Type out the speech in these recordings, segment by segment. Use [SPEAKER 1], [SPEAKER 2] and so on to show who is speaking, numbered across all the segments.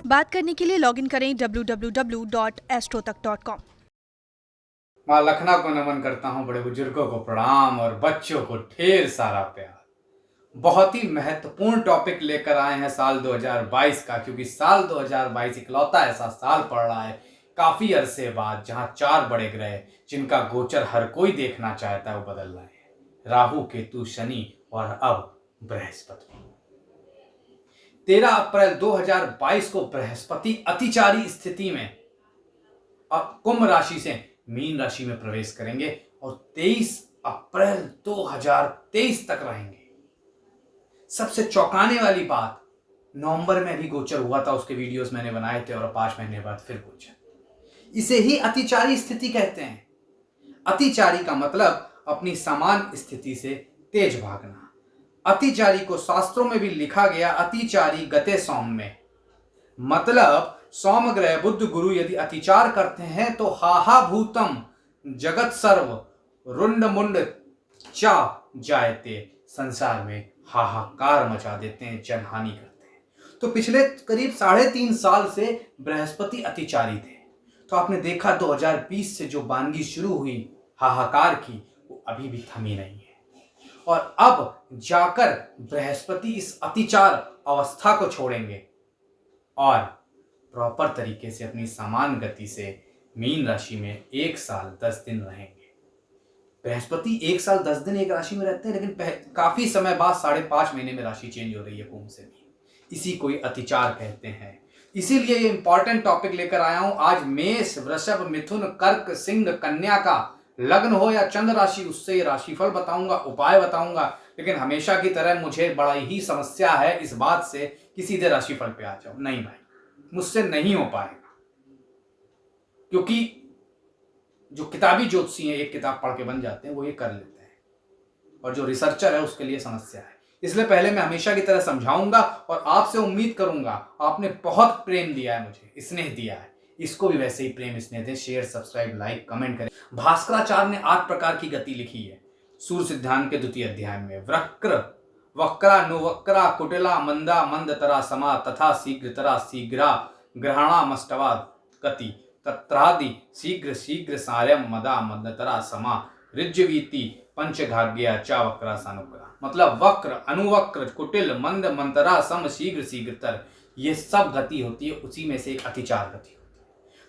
[SPEAKER 1] बात करने के लिए लॉगिन करें www.astrotak.com।
[SPEAKER 2] माँ लखना को नमन करता हूँ, बड़े बुजुर्गों को प्रणाम और बच्चों को ढेर सारा प्यार। बहुत ही महत्वपूर्ण टॉपिक लेकर आए हैं साल 2022 का, क्योंकि साल 2022 इकलौता ऐसा साल पड़ रहा है काफी अरसे बाद जहां 4 बड़े ग्रह जिनका गोचर हर कोई देखना चाहता है वो बदल रहे हैं। राहु, केतु, शनि और अब बृहस्पति। 13 अप्रैल 2022 को बृहस्पति अतिचारी स्थिति में अब कुंभ राशि से मीन राशि में प्रवेश करेंगे और 23 अप्रैल 2023 तक रहेंगे। सबसे चौंकाने वाली बात, नवंबर में भी गोचर हुआ था, उसके वीडियोस मैंने बनाए थे, और 5 महीने बाद फिर गोचर। इसे ही अतिचारी स्थिति कहते हैं। अतिचारी का मतलब अपनी समान स्थिति से तेज भागना। अतिचारी को शास्त्रों में भी लिखा गया अतिचारी गते सौम्य, मतलब सौम ग्रह बुध गुरु यदि अतिचार करते हैं तो हाहा भूतम जगत सर्व रुंड मुंड चा जायते, संसार में हाहाकार मचा देते हैं, जनहानि करते हैं। तो पिछले करीब 3.5 साल से बृहस्पति अतिचारी थे। तो आपने देखा 2020 से जो बानगी शुरू हुई हाहाकार की, वो अभी भी थमी नहीं है। और अब जाकर बृहस्पति इस अतिचार अवस्था को छोड़ेंगे और प्रॉपर तरीके से अपनी समान गति से मीन राशि में 1 साल 10 दिन रहेंगे। बृहस्पति 1 साल 10 दिन एक राशि में रहते हैं, लेकिन काफी समय बाद 5.5 महीने में राशि चेंज हो रही है कुंभ से भी। इसी को अतिचार कहते हैं। इसीलिए ये इंपॉर्टेंट टॉपिक लेकर आया हूं आज। मेष, वृषभ, मिथुन, कर्क, सिंह, कन्या का लग्न हो या चंद्र राशि, उससे राशिफल बताऊंगा, उपाय बताऊंगा। लेकिन हमेशा की तरह मुझे बड़ा ही समस्या है इस बात से कि सीधे राशिफल पे आ जाओ। नहीं भाई, मुझसे नहीं हो पाएगा, क्योंकि जो किताबी ज्योतिषी हैं एक किताब पढ़ के बन जाते हैं, वो ये कर लेते हैं, और जो रिसर्चर है उसके लिए समस्या है। इसलिए पहले मैं हमेशा की तरह समझाऊंगा और आपसे उम्मीद करूंगा। आपने बहुत प्रेम दिया है, मुझे स्नेह दिया है, इसको भी वैसे ही प्रेम स्नेह दें। शेयर, सब्सक्राइब, लाइक, कमेंट करें। भास्कराचार्य ने 8 प्रकार की गति लिखी है सूर्य सिद्धांत के 2य अध्याय में। वक्र, वक्रा, नुवक्रा, कुटिला, मंदा, मंदतरा, समा, तथा शीघ्रतरा, शीघ्रा, ग्रहणामष्टवा गति, तत्रादि, शीघ्र, शीघ्र, सार्यम, मदा, मदतरा, समा, ऋज्वीति, पंचघाग्या, चा, वक्रा, सानुग्रा। मतलब वक्र, अनुवक्र, कुटिल, मंद, मंतरा, सम, शीघ्र, शीघ्रतर, ये सब गति होती है, उसी में से एक अतिचार गति होती है।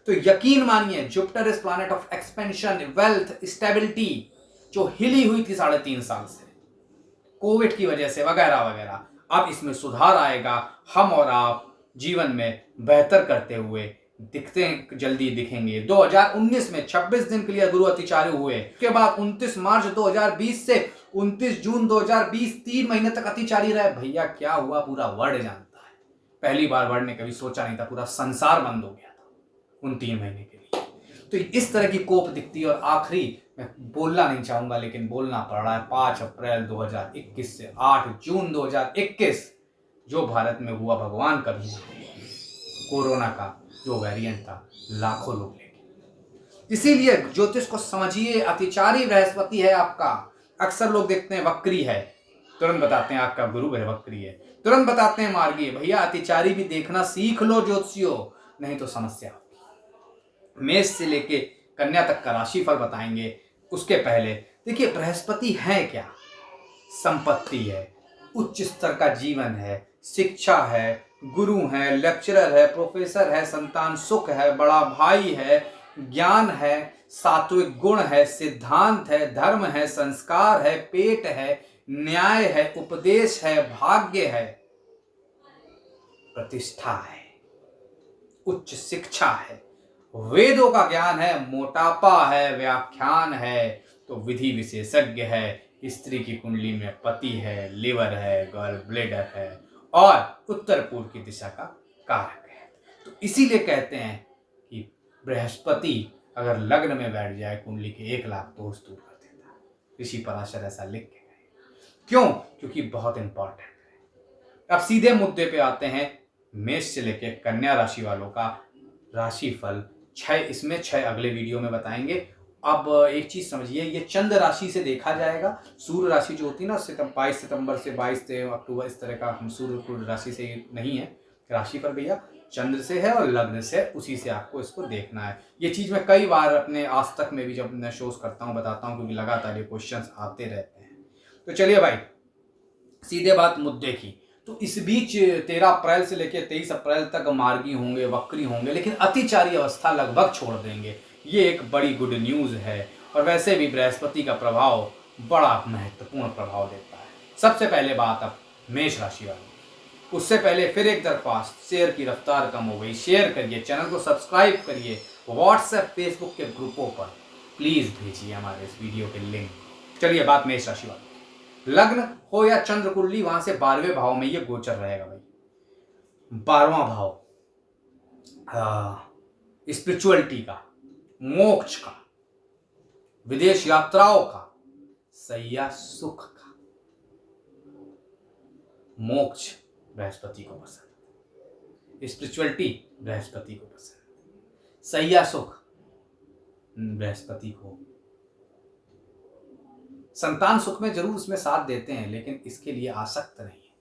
[SPEAKER 2] तो यकीन मानिए, Jupiter is planet of expansion, wealth, stability, जो हिली हुई थी 3.5 साल से कोविड की वजह से वगैरह वगैरह, अब इसमें सुधार आएगा। हम और आप जीवन में बेहतर करते हुए जल्दी दिखेंगे। 2019 में 26 दिन के लिए गुरु अतिचारी हुए, उसके बाद 29 मार्च 2020 से 29 जून 2020 3 महीने तक अतिचारी रहे। भैया क्या हुआ पूरा वर्ल्ड जानता है। पहली बार वर्ल्ड ने कभी सोचा नहीं था, पूरा संसार बंद हो गया था उन 3 महीने के लिए। तो इस तरह की कोप दिखती है। और आखिरी, मैं बोलना नहीं चाहूंगा लेकिन बोलना पड़ रहा है, 5 अप्रैल 2021 से 8 जून 2021 जो भारत में हुआ भगवान कभी ना, कोरोना का जो वेरिएंट था, लाखों लोग ले गए। इसीलिए ज्योतिष को समझिए, अतिचारी बृहस्पति है आपका। अक्सर लोग देखते हैं वक्री है, तुरंत बताते हैं आपका गुरु वक्री है, तुरंत बताते हैं मार्गी। भैया अतिचारी भी देखना सीख लो ज्योतिषियों, नहीं तो समस्या होगी। मेष से लेके कन्या तक का राशिफल बताएंगे। उसके पहले देखिए, बृहस्पति है क्या? संपत्ति है, उच्च स्तर का जीवन है, शिक्षा है, गुरु है, लेक्चरर है, प्रोफेसर है, संतान सुख है, बड़ा भाई है, ज्ञान है, सात्विक गुण है, सिद्धांत है, धर्म है, संस्कार है, पेट है, न्याय है, उपदेश है, भाग्य है, प्रतिष्ठा है, उच्च शिक्षा है, वेदों का ज्ञान है, मोटापा है, व्याख्यान है, तो विधि विशेषज्ञ है, स्त्री की कुंडली में पति है, लिवर है, गॉल ब्लेडर है, और उत्तर पूर्व की दिशा का कारक है। तो इसीलिए कहते हैं कि बृहस्पति अगर लग्न में बैठ जाए कुंडली के 1 लाख दोष दूर कर देता है। ऋषि पराशर ऐसा लिख के गए। क्यों? क्योंकि बहुत इंपॉर्टेंट है। अब सीधे मुद्दे पे आते हैं। मेष से लेके कन्या राशि वालों का राशिफल 6, इसमें 6 अगले वीडियो में बताएंगे। अब एक चीज समझिए, ये चंद्र राशि से देखा जाएगा। सूर्य राशि जो होती है ना, 22 सितंबर से 22 अक्टूबर, इस तरह का हम सूर्य राशि से नहीं है राशि पर भैया। चंद्र से है और लग्न से, उसी से आपको इसको देखना है। ये चीज़ मैं कई बार अपने आज तक में भी जब मैं शोज करता हूँ बताता हूँ, क्योंकि लगातार ये क्वेश्चंस आते रहते हैं। तो चलिए भाई, सीधे बात मुद्दे की। तो इस बीच 13 अप्रैल से लेकर 23 अप्रैल तक मार्गी होंगे, वक्री होंगे, लेकिन अतिचारी अवस्था लगभग छोड़ देंगे। ये एक बड़ी गुड न्यूज़ है। और वैसे भी बृहस्पति का प्रभाव बड़ा महत्वपूर्ण प्रभाव देता है। सबसे पहले बात अब मेष राशि वाली। उससे पहले फिर एक दरख्वास्त, शेयर की रफ्तार कम हो गई, शेयर करिए, चैनल को सब्सक्राइब करिए, व्हाट्सएप फेसबुक के ग्रुपों पर प्लीज भेजिए हमारे इस वीडियो के लिंक। चलिए बात मेष राशि वाली। लग्न हो या चंद्र कुंडली, वहां से 12वें भाव में ये गोचर रहेगा भाई। 12वां भाव स्पिरिचुअलिटी का, मोक्ष का, विदेश यात्राओं का, सैया सुख का। मोक्ष बृहस्पति को पसंद, स्पिरिचुअलिटी बृहस्पति को पसंद, सैया सुख बृहस्पति को। संतान सुख में जरूर उसमें साथ देते हैं, लेकिन इसके लिए आसक्त नहीं है।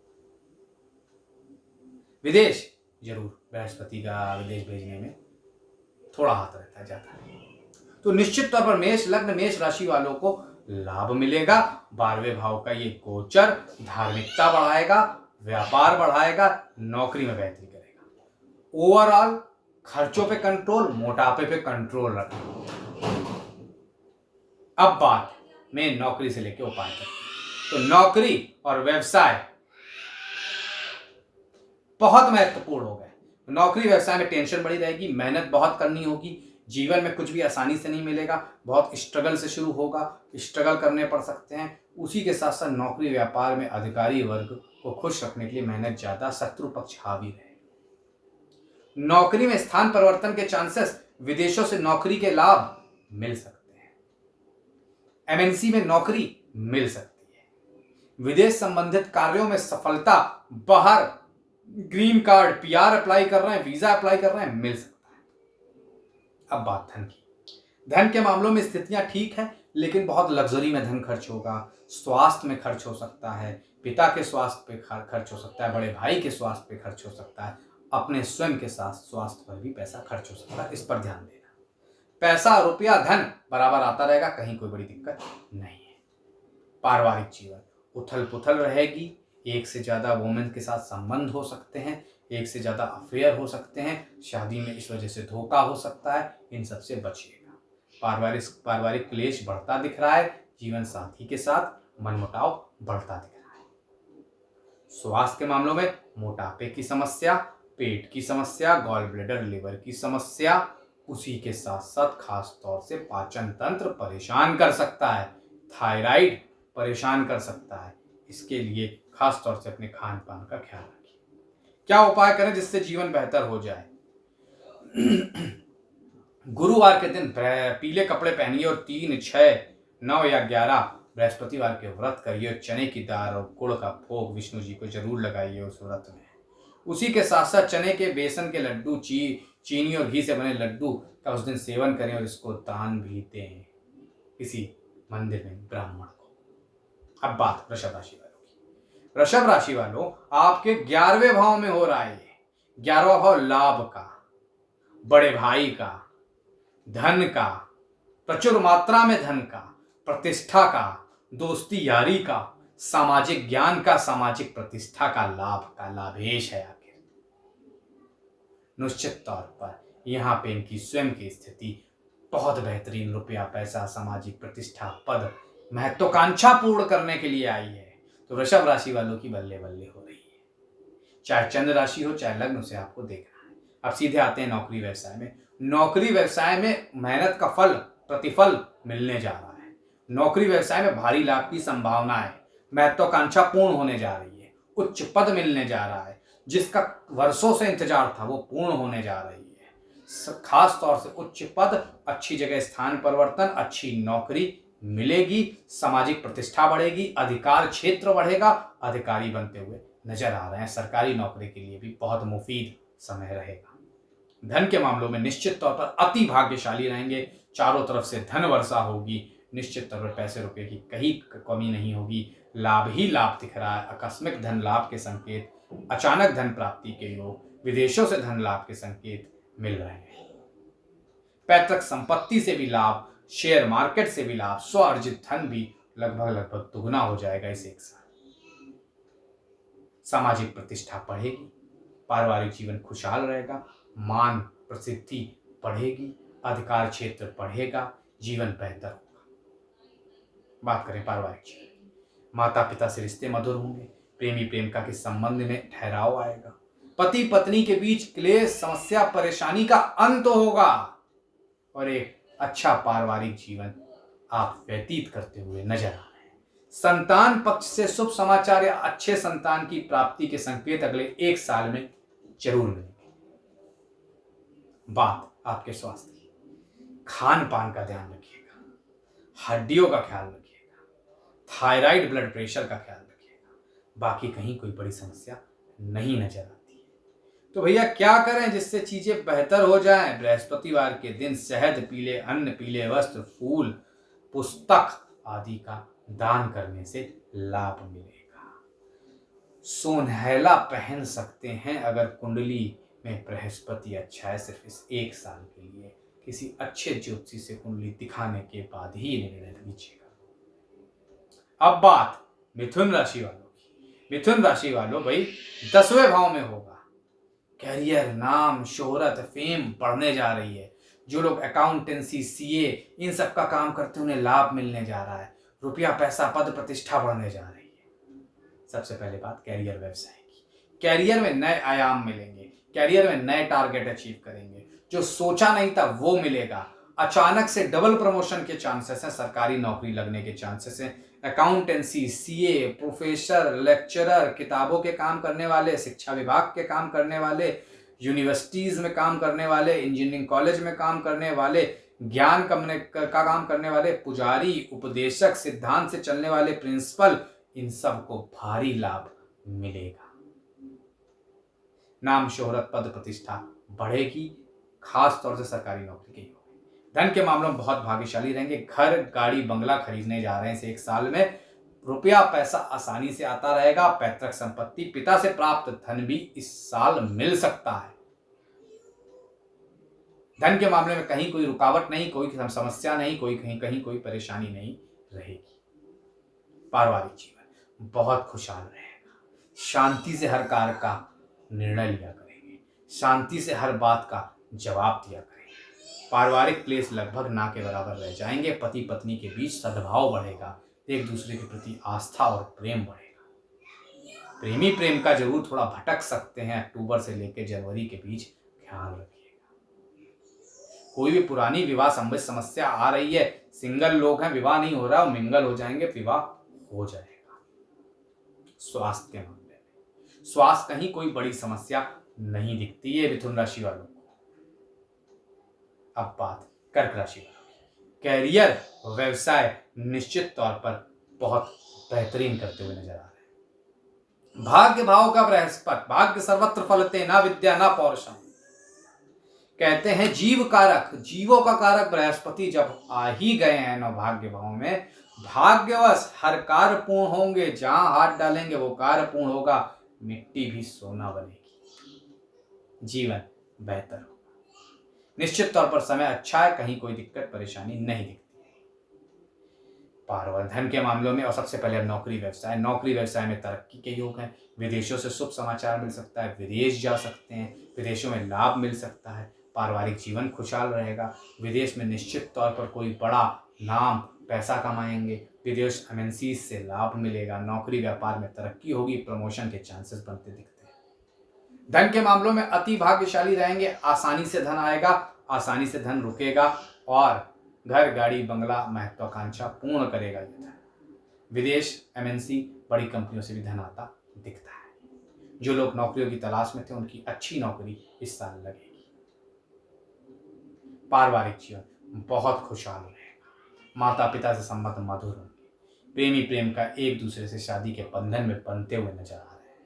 [SPEAKER 2] विदेश जरूर बृहस्पति का विदेश भेजने में थोड़ा हाथ रहता है, ज्यादा नहीं। तो निश्चित तौर पर मेष लग्न, मेष राशि वालों को लाभ मिलेगा। 12वें भाव का ये गोचर धार्मिकता बढ़ाएगा, व्यापार बढ़ाएगा, नौकरी में बेहतरी करेगा। ओवरऑल खर्चों पे कंट्रोल, मोटापे पे कंट्रोल रखेगा। अब बात में नौकरी से लेकर उपाय तक। तो नौकरी और व्यवसाय बहुत महत्वपूर्ण हो गए। नौकरी व्यवसाय में टेंशन बढ़ी रहेगी, मेहनत बहुत करनी होगी, जीवन में कुछ भी आसानी से नहीं मिलेगा, बहुत स्ट्रगल से शुरू होगा, स्ट्रगल करने पड़ सकते हैं। उसी के साथ साथ नौकरी व्यापार में अधिकारी वर्ग को खुश रखने के लिए मेहनत ज्यादा, शत्रु पक्ष हावी रहे। नौकरी में स्थान परिवर्तन के चांसेस, विदेशों से नौकरी के लाभ मिल सकते हैं, एमएनसी में नौकरी मिल सकती है, विदेश संबंधित कार्यों में सफलता, बाहर ग्रीन कार्ड, पीआर अप्लाई कर रहे हैं, वीजा अप्लाई कर रहे हैं, मिल सकता है। अब बात धन की। धन के मामलों में स्थितियां ठीक है, लेकिन बहुत लग्जरी में धन खर्च होगा, स्वास्थ्य में खर्च हो सकता है, पिता के स्वास्थ्य पे खर्च हो सकता है, बड़े भाई के स्वास्थ्य पे खर्च हो सकता है, अपने स्वयं के साथ स्वास्थ्य पर भी पैसा खर्च हो सकता है। इस पर ध्यान देना। पैसा, रुपया, धन बराबर आता रहेगा, कहीं कोई बड़ी दिक्कत नहीं है। पारिवारिक जीवन उथल पुथल रहेगी, एक से ज्यादा वुमेन के साथ संबंध हो सकते हैं, एक से ज्यादा अफेयर हो सकते हैं, शादी में इस वजह से धोखा हो सकता है, इन सब से बचिएगा। पारिवारिक क्लेश बढ़ता दिख रहा है, जीवन साथी के साथ मनमुटाव बढ़ता दिख रहा है। स्वास्थ्य के मामलों में मोटापे की समस्या, पेट की समस्या, गॉल ब्लैडर, लिवर की समस्या, उसी के साथ साथ खास तौर से पाचन तंत्र परेशान कर सकता है, थायराइड परेशान कर सकता है। इसके लिए खास तौर से अपने खान पान का ख्याल रखिए। क्या उपाय करें जिससे जीवन बेहतर हो जाए? गुरुवार के दिन पीले कपड़े पहनिए और 3, 6, 9 या 11 बृहस्पतिवार के व्रत करिए। चने की दाल और गुड़ का भोग विष्णु जी को जरूर लगाइए उस व्रत में। उसी के साथ साथ चने के, बेसन के लड्डू, चीनी और घी से बने लड्डू का उस दिन सेवन करें और इसको दान भी दें किसी मंदिर में ब्राह्मण को। अब बात वृषभ राशि वालों की। वृषभ राशि वालों, आपके 11वें भाव में हो रहा है ये। 11वां भाव लाभ का, बड़े भाई का, धन का, प्रचुर मात्रा में धन का, प्रतिष्ठा का, दोस्ती यारी का, सामाजिक ज्ञान का, सामाजिक प्रतिष्ठा का, लाभ का लाभेश है। आखिर निश्चित तौर पर यहाँ पे इनकी स्वयं की स्थिति बहुत बेहतरीन, रुपया, पैसा, सामाजिक प्रतिष्ठा, पद, महत्वाकांक्षा पूर्ण करने के लिए आई है। तो वृषभ राशि वालों की बल्ले बल्ले हो रही है, चाहे चंद्र राशि हो चाहे लग्न, उसे आपको देखना है। अब सीधे आते हैं नौकरी व्यवसाय में। नौकरी व्यवसाय में मेहनत का फल, प्रतिफल मिलने जा रहा है। नौकरी व्यवसाय में भारी लाभ की संभावना है, महत्वाकांक्षा पूर्ण होने जा रही है, उच्च पद मिलने जा रहा है, जिसका वर्षों से इंतजार था वो पूर्ण होने जा रही है। खास तौर से उच्च पद, अच्छी जगह स्थान परिवर्तन, अच्छी नौकरी मिलेगी, सामाजिक प्रतिष्ठा बढ़ेगी, अधिकार क्षेत्र बढ़ेगा, अधिकारी बनते हुए नजर आ रहे हैं। सरकारी नौकरी के लिए भी बहुत मुफीद समय रहेगा। धन के मामलों में निश्चित तौर पर अति भाग्यशाली रहेंगे, चारों तरफ से धन वर्षा होगी, निश्चित तौर पर पैसे रुपए की कहीं कमी नहीं होगी, लाभ ही लाभ दिख रहा है। आकस्मिक धन लाभ के संकेत, अचानक धन प्राप्ति के योग, विदेशों से धन लाभ के संकेत मिल रहे हैं। पैतृक संपत्ति से भी लाभ, शेयर मार्केट से भी लाभ, स्व अर्जित धन भी लगभग दुगना हो जाएगा इस एक साल। सामाजिक प्रतिष्ठा बढ़ेगी, पारिवारिक जीवन खुशहाल रहेगा, मान प्रसिद्धि बढ़ेगी, अधिकार क्षेत्र बढ़ेगा, जीवन बेहतर होगा। बात करें पारिवारिक जीवन की, माता पिता से रिश्ते मधुर होंगे, प्रेमी प्रेमिका के संबंध में ठहराव आएगा, पति पत्नी के बीच क्लेश, समस्या, परेशानी का अंत होगा और एक अच्छा पारिवारिक जीवन आप व्यतीत करते हुए नजर आ रहे हैं। संतान पक्ष से शुभ समाचार या अच्छे संतान की प्राप्ति के संकेत अगले एक साल में जरूर मिलेंगे। बात आपके स्वास्थ्य की, खान पान का ध्यान रखिएगा, हड्डियों का ख्याल रखिएगा, थायराइड ब्लड प्रेशर का ख्याल रखिएगा। बाकी कहीं कोई बड़ी समस्या नहीं नजर आती है। तो भैया क्या करें जिससे चीजें बेहतर हो जाएं? बृहस्पतिवार के दिन शहद, पीले अन्न, पीले वस्त्र, फूल, पुस्तक आदि का दान करने से लाभ मिलेगा। सोनहला पहन सकते हैं अगर कुंडली में बृहस्पति अच्छा है, सिर्फ इस एक साल के लिए। किसी अच्छे ज्योतिषी से कुंडली दिखाने के बाद ही निर्णय लीजिएगा। अब बात मिथुन राशि वालों की। मिथुन राशि वालों भाई 10वें भाव में होगा। कैरियर, नाम, शोहरत, फेम बढ़ने जा रही है। जो लोग अकाउंटेंसी, सीए इन सब का काम करते हैं उन्हें लाभ मिलने जा रहा है। रुपया, पैसा, पद, प्रतिष्ठा बढ़ने जा रही है। सबसे पहले बात कैरियर व्यवसाय की। कैरियर में नए आयाम मिलेंगे, कैरियर में नए टारगेट अचीव करेंगे। जो सोचा नहीं था वो मिलेगा। अचानक से डबल प्रमोशन के चांसेस हैं, सरकारी नौकरी लगने के चांसेस हैं। अकाउंटेंसी, सीए, प्रोफेसर, लेक्चरर, किताबों के काम करने वाले, शिक्षा विभाग के काम करने वाले, यूनिवर्सिटीज में काम करने वाले, इंजीनियरिंग कॉलेज में काम करने वाले, ज्ञान का काम करने वाले, पुजारी, उपदेशक, सिद्धांत से चलने वाले, प्रिंसिपल, इन सबको भारी लाभ मिलेगा। नाम, शोहरत, पद, प्रतिष्ठा बढ़ेगी, खास तौर से सरकारी नौकरी के योग। धन के मामलों में बहुत भाग्यशाली रहेंगे। घर, गाड़ी, बंगला खरीदने जा रहे हैं इस एक साल में। रुपया पैसा आसानी से आता रहेगा। पैतृक संपत्ति, पिता से प्राप्त धन भी इस साल मिल सकता है। धन के मामले में कहीं कोई रुकावट नहीं, कोई समस्या नहीं, कहीं कोई परेशानी नहीं रहेगी। पारिवारिक जीवन बहुत खुशहाल रहेगा। शांति से हर कार्य का निर्णय लिया करेंगे, शांति से हर बात का जवाब दिया करेंगे। पारिवारिक क्लेश लगभग ना के बराबर रह जाएंगे। पति पत्नी के बीच सद्भाव बढ़ेगा, एक दूसरे के प्रति आस्था और प्रेम बढ़ेगा। प्रेमी प्रेम का जरूर थोड़ा भटक सकते हैं अक्टूबर से लेकर जनवरी के बीच, ख्याल रखिएगा। कोई भी पुरानी विवाह संबंधित समस्या आ रही है, सिंगल लोग हैं, विवाह नहीं हो रहा, मिंगल हो जाएंगे, विवाह हो जाएगा। स्वास्थ्य के मामले में स्वास्थ्य कहीं कोई बड़ी समस्या नहीं दिखती है मिथुन राशि वालों को। अब बात कर्क राशि वालों की। कैरियर, व्यवसाय निश्चित तौर पर बहुत बेहतरीन करते हुए नजर आ रहे हैं। भाग्य भाव का बृहस्पति, भाग्य सर्वत्र फलते, ना विद्या ना पौरुषम। कहते हैं जीव कारक, जीवों का कारक बृहस्पति जब आ ही गए हैं नौ भाग्य भाव में, भाग्यवश हर कार्य पूर्ण होंगे। जहां हाथ डालेंगे वो कार्य पूर्ण होगा। मिट्टी भी सोना बनेगी, जीवन बेहतर होगा। निश्चित तौर पर समय अच्छा है, कहीं कोई दिक्कत परेशानी नहीं दिखती है। पारिवारिक धन के मामलों में और सबसे पहले नौकरी व्यवसाय, नौकरी व्यवसाय में तरक्की के योग हैं। विदेशों से शुभ समाचार मिल सकता है, विदेश जा सकते हैं, विदेशों में लाभ मिल सकता है। पारिवारिक जीवन खुशहाल रहेगा। विदेश में निश्चित तौर पर कोई बड़ा नाम, पैसा कमाएंगे। विदेश एमएनसी से लाभ मिलेगा। नौकरी व्यापार में तरक्की होगी, प्रमोशन के चांसेस बनते दिखते हैं। धन के मामलों में अति भाग्यशाली रहेंगे। आसानी से धन आएगा, आसानी से धन रुकेगा और घर, गाड़ी, बंगला महत्वाकांक्षा पूर्ण करेगा ये धन। विदेश, एमएनसी, बड़ी कंपनियों से भी धन आता दिखता है। जो लोग नौकरियों की तलाश में थे उनकी अच्छी नौकरी इस साल लगेगी। पारिवारिक जीवन बहुत खुशहाल रहेगा। माता पिता से संबंध मधुर होंगे। प्रेमी प्रेम का एक दूसरे से शादी के बंधन में बनते हुए नजर आ रहे हैं।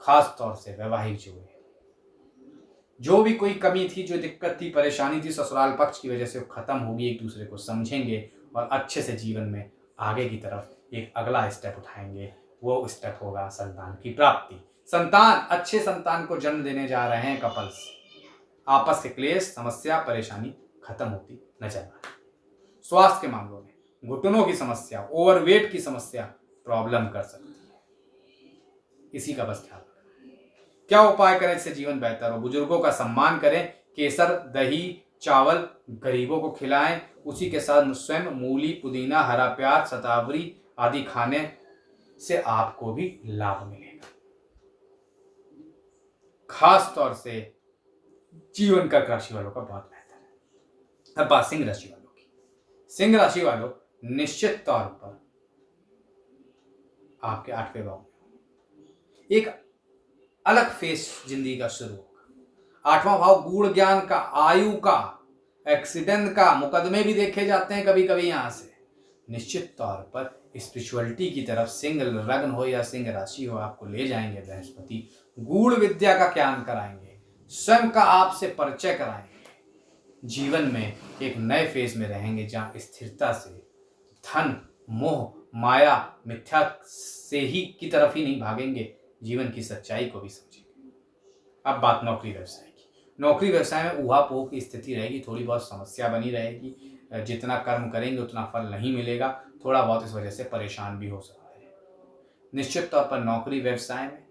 [SPEAKER 2] खास तौर से वैवाहिक जीवन, जो भी कोई कमी थी, जो दिक्कत थी, परेशानी थी, ससुराल पक्ष की वजह से वो खत्म होगी। एक दूसरे को समझेंगे और अच्छे से जीवन में आगे की तरफ एक अगला स्टेप उठाएंगे। वो स्टेप होगा संतान की प्राप्ति। संतान, अच्छे संतान को जन्म देने जा रहे हैं कपल्स। आपस के क्लेश, समस्या, परेशानी खत्म होती नजर आ रही। स्वास्थ्य के मामलों में घुटनों की समस्या, ओवरवेट की समस्या प्रॉब्लम कर सकती है, इसी का बस ख्याल रखें। क्या उपाय करें इससे जीवन बेहतर हो? बुजुर्गों का सम्मान करें, केसर, दही, चावल गरीबों को खिलाएं, उसी के साथ स्वयं मूली, पुदीना, हरा प्याज, शतावरी आदि खाने से आपको भी लाभ मिलेगा। खास तौर से जीवन कर्क राशि वालों का बहुत बेहतर है। अब बात सिंह राशि वालों की। सिंह राशि वालों निश्चित तौर पर आपके 8वें भाव में एक अलग फेस जिंदगी का शुरू होगा। 8वां भाव गुण ज्ञान का, आयु का, एक्सीडेंट का, मुकदमे भी देखे जाते हैं कभी कभी यहां से। निश्चित तौर पर स्पिरिचुअलिटी की तरफ सिंह लग्न हो या सिंह राशि हो, आपको ले जाएंगे बृहस्पति। गूढ़ विद्या का ज्ञान कराएंगे, स्वयं का आपसे परिचय कराएंगे। जीवन में एक नए फेज में रहेंगे जहां स्थिरता से धन, मोह, माया, मिथ्या से ही की तरफ ही नहीं भागेंगे, जीवन की सच्चाई को भी समझेंगे। अब बात नौकरी व्यवसाय की। नौकरी व्यवसाय में ऊहापोह की स्थिति रहेगी, थोड़ी बहुत समस्या बनी रहेगी। जितना कर्म करेंगे उतना फल नहीं मिलेगा, थोड़ा बहुत इस वजह से परेशान भी हो सकते हैं। निश्चित तौर पर नौकरी व्यवसाय में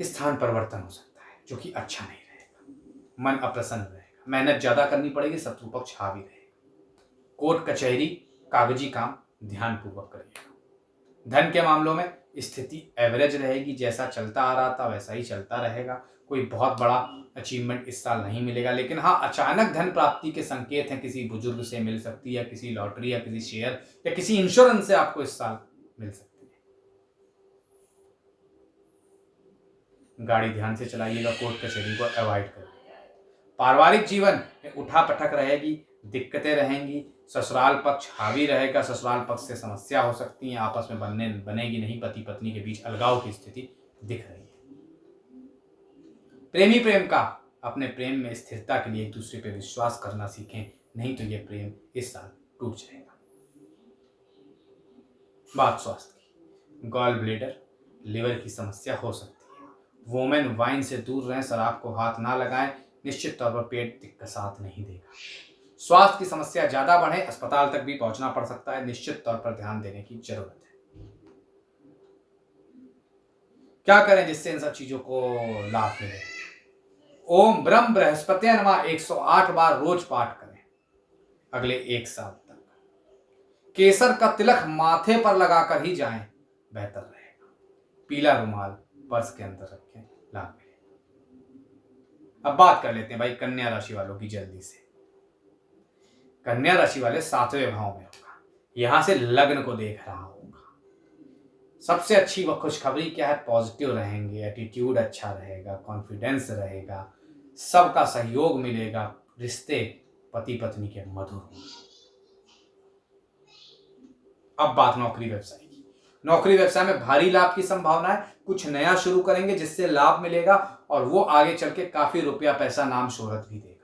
[SPEAKER 2] स्थान परिवर्तन हो सकता है, जो कि अच्छा नहीं रहेगा। मन अप्रसन्न रहेगा, मेहनत ज्यादा करनी पड़ेगी, शत्रु पक्ष हावी रहेगा। कोर्ट कचहरी, कागजी काम ध्यानपूर्वक करिएगा। धन के मामलों में स्थिति एवरेज रहेगी, जैसा चलता आ रहा था वैसा ही चलता रहेगा। कोई बहुत बड़ा अचीवमेंट इस साल नहीं मिलेगा, लेकिन हाँ, अचानक धन प्राप्ति के संकेत हैं। किसी बुजुर्ग से मिल सकती है, या किसी लॉटरी या किसी शेयर या किसी इंश्योरेंस से आपको इस साल मिल सकती है। गाड़ी ध्यान से चलाइएगा, कोर्ट कचहरी को अवॉइड करिएगा। पारिवारिक जीवन में उठापटक रहेगी, दिक्कतें रहेंगी, ससुराल पक्ष हावी रहेगा, ससुराल पक्ष से समस्या हो सकती है, आपस में बनेगी नहीं, पति पत्नी के बीच अलगाव की स्थिति दिख रही है। प्रेमी प्रेम का, अपने प्रेम में स्थिरता के लिए एक दूसरे पर विश्वास करना सीखें, नहीं तो यह प्रेम इस साल टूट जाएगा। बात स्वास्थ्य की। गॉल ब्लेडर, लिवर की समस्या हो सकती है। वोमेन वाइन से दूर रहें, शराब को हाथ ना लगाएं, निश्चित तौर पर पेट दिक्कत साथ नहीं देगा। स्वास्थ्य की समस्या ज्यादा बढ़े, अस्पताल तक भी पहुंचना पड़ सकता है, निश्चित तौर पर ध्यान देने की जरूरत है। क्या करें जिससे इन सब चीजों को लाभ मिले? ओम ब्रह्म बृहस्पति नमः 108 बार रोज पाठ करें अगले 1 साल तक। केसर का तिलक माथे पर लगाकर ही जाएं, बेहतर रहेगा। पीला रुमाल पर्स के अंदर रखें, लाभ मिलेगा। अब बात कर लेते हैं भाई कन्या राशि वालों की जल्दी से। कन्या राशि वाले 7वें भाव में होगा, यहां से लग्न को देख रहा होगा। सबसे अच्छी व खुशखबरी क्या है? पॉजिटिव रहेंगे, एटीट्यूड अच्छा रहेगा, कॉन्फिडेंस रहेगा, सबका सहयोग मिलेगा, रिश्ते पति पत्नी के मधुर होंगे। अब बात नौकरी व्यवसाय की। नौकरी व्यवसाय में भारी लाभ की संभावना है, कुछ नया शुरू करेंगे जिससे लाभ मिलेगा और वो आगे चल के काफी रुपया पैसा नाम शोहरत भी देगा।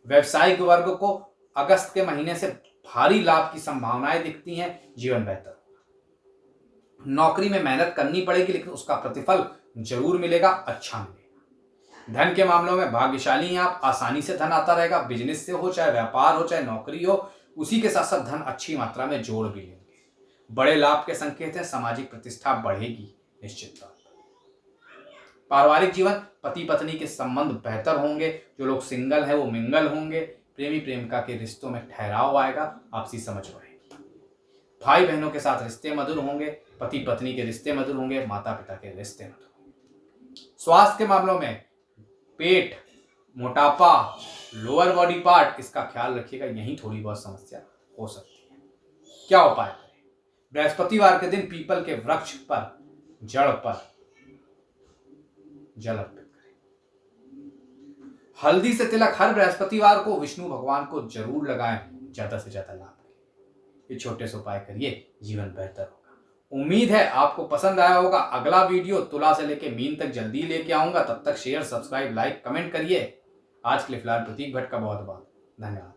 [SPEAKER 2] व्यवसायिक वर्ग को अगस्त के महीने से भारी लाभ की संभावनाएं दिखती हैं, जीवन बेहतर होगा। नौकरी में मेहनत करनी पड़ेगी, लेकिन उसका प्रतिफल जरूर मिलेगा, अच्छा मिलेगा। धन के मामलों में भाग्यशाली हैं आप, आसानी से धन आता रहेगा, बिजनेस से हो, चाहे व्यापार हो, चाहे नौकरी हो, उसी के साथ साथ धन अच्छी मात्रा में जोड़ भी लेंगे। बड़े लाभ के संकेत हैं, सामाजिक प्रतिष्ठा बढ़ेगी निश्चित तौर पर। पारिवारिक जीवन, पति पत्नी के संबंध बेहतर होंगे, जो लोग सिंगल हैं वो मिंगल होंगे, प्रेमी प्रेमिका के रिश्तों में ठहराव आएगा, आपसी समझ बढ़ेगी। भाई बहनों के साथ रिश्ते मधुर होंगे, पति पत्नी के रिश्ते मधुर होंगे, माता पिता के रिश्ते मधुर होंगे। स्वास्थ्य के मामलों में पेट, मोटापा, लोअर बॉडी पार्ट, इसका ख्याल रखिएगा, यही थोड़ी बहुत समस्या हो सकती है। क्या उपाय करें? बृहस्पतिवार के दिन पीपल के वृक्ष पर, जड़ पर जल अर्पित करें। हल्दी से तिलक हर बृहस्पतिवार को विष्णु भगवान को जरूर लगाएं, ज्यादा से ज्यादा लाभ मिले। ये छोटे से उपाय करिए, जीवन बेहतर होगा। उम्मीद है आपको पसंद आया होगा। अगला वीडियो तुला से लेके मीन तक जल्दी लेके आऊंगा, तब तक शेयर, सब्सक्राइब, लाइक, कमेंट करिए। आज के लिए फिलहाल प्रतीक भट्ट का बहुत बहुत धन्यवाद।